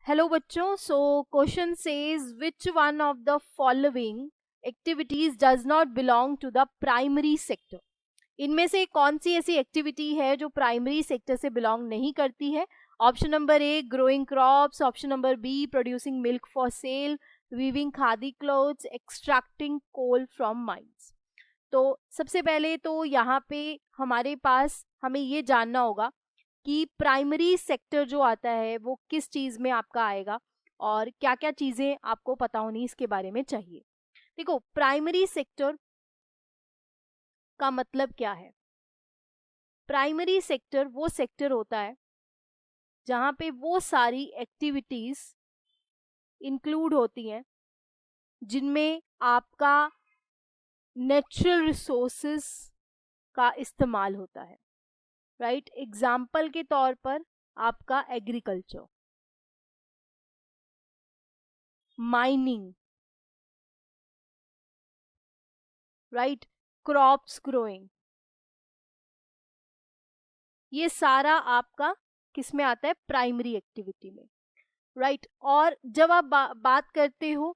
Hello बच्चों, so question says which one of the following activities does not belong to the primary sector. इनमें से कौन सी ऐसी activity है जो प्राइमरी सेक्टर से बिलोंग नहीं करती है? Option number A growing crops, option number B producing milk for sale, weaving khadi cloths, extracting coal from mines. तो सबसे पहले तो यहाँ पे हमारे पास हमें ये जानना होगा कि प्राइमरी सेक्टर जो आता है वो किस चीज में आपका आएगा और क्या क्या चीजें आपको पता होनी इसके बारे में चाहिए। देखो, प्राइमरी सेक्टर का मतलब क्या है? प्राइमरी सेक्टर वो सेक्टर होता है जहां पे वो सारी एक्टिविटीज इंक्लूड होती हैं जिनमें आपका नेचुरल रिसोर्सेस का इस्तेमाल होता है। राइट, एग्जाम्पल के तौर पर आपका agriculture, mining, right, crops growing, ये सारा आपका किस में आता है? प्राइमरी एक्टिविटी में। राइट, और जब आप बात करते हो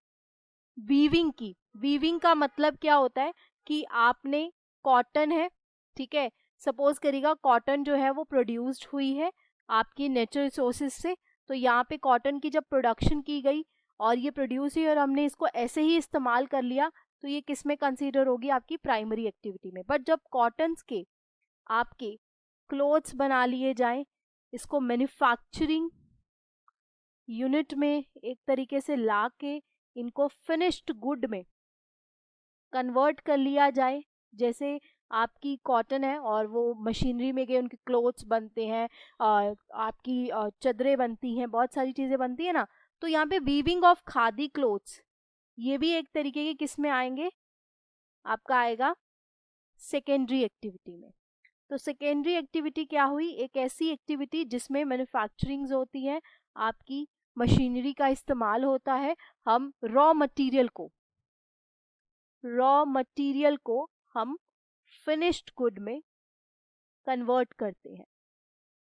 वीविंग की, वीविंग का मतलब क्या होता है कि आपने कॉटन है, ठीक है, सपोज करिएगा कॉटन जो है वो प्रोड्यूस्ड हुई है आपकी नेचुरल रिसोर्सेज से। तो यहाँ पे कॉटन की जब प्रोडक्शन की गई और ये प्रोड्यूस हुई और हमने इसको ऐसे ही इस्तेमाल कर लिया, तो ये किस में कंसीडर होगी? आपकी प्राइमरी एक्टिविटी में। बट जब कॉटन के आपके क्लोथ्स बना लिए जाएं, इसको मैन्युफैक्चरिंग यूनिट में एक तरीके से ला के इनको फिनिश्ड गुड में कन्वर्ट कर लिया जाए, जैसे आपकी कॉटन है और वो मशीनरी में गए उनके क्लोथ्स बनते हैं, आपकी चादरें बनती हैं, बहुत सारी चीज़ें बनती है ना। तो यहाँ पे वीविंग ऑफ खादी क्लोथ्स, ये भी एक तरीके के किस में आएंगे? आपका आएगा सेकेंडरी एक्टिविटी में। तो सेकेंडरी एक्टिविटी क्या हुई? एक ऐसी एक्टिविटी जिसमें मैन्युफैक्चरिंग होती है, आपकी मशीनरी का इस्तेमाल होता है, हम रॉ मटेरियल को हम फिनिश्ड गुड में कन्वर्ट करते हैं।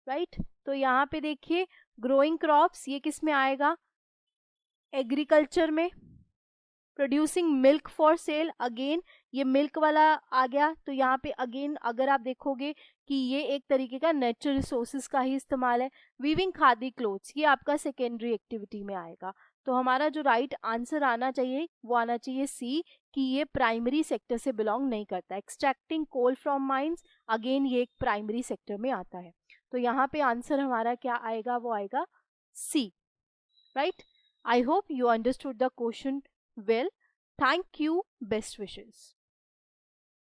राइट, तो यहाँ पे देखिए ग्रोइंग क्रॉप्स, ये किस में आएगा? एग्रीकल्चर में। Producing milk for cell, again ये मिल्क वाला आ गया। तो यहाँ पे अगेन अगर आप देखोगे कि ये एक तरीके का नेचुरल रिसोर्सेज का ही इस्तेमाल है। वीविंग खादी क्लोथ्स, ये आपका सेकेंडरी एक्टिविटी में आएगा। तो हमारा जो राइट आंसर आना चाहिए वो आना चाहिए सी, कि ये प्राइमरी सेक्टर से बिलोंग नहीं करता। Extracting coal from mines, again ये एक प्राइमरी सेक्टर में आता है। तो यहाँ पे आंसर हमारा क्या आएगा? वो आएगा C. Right, I hope you understood the question well. Thank you. Best wishes.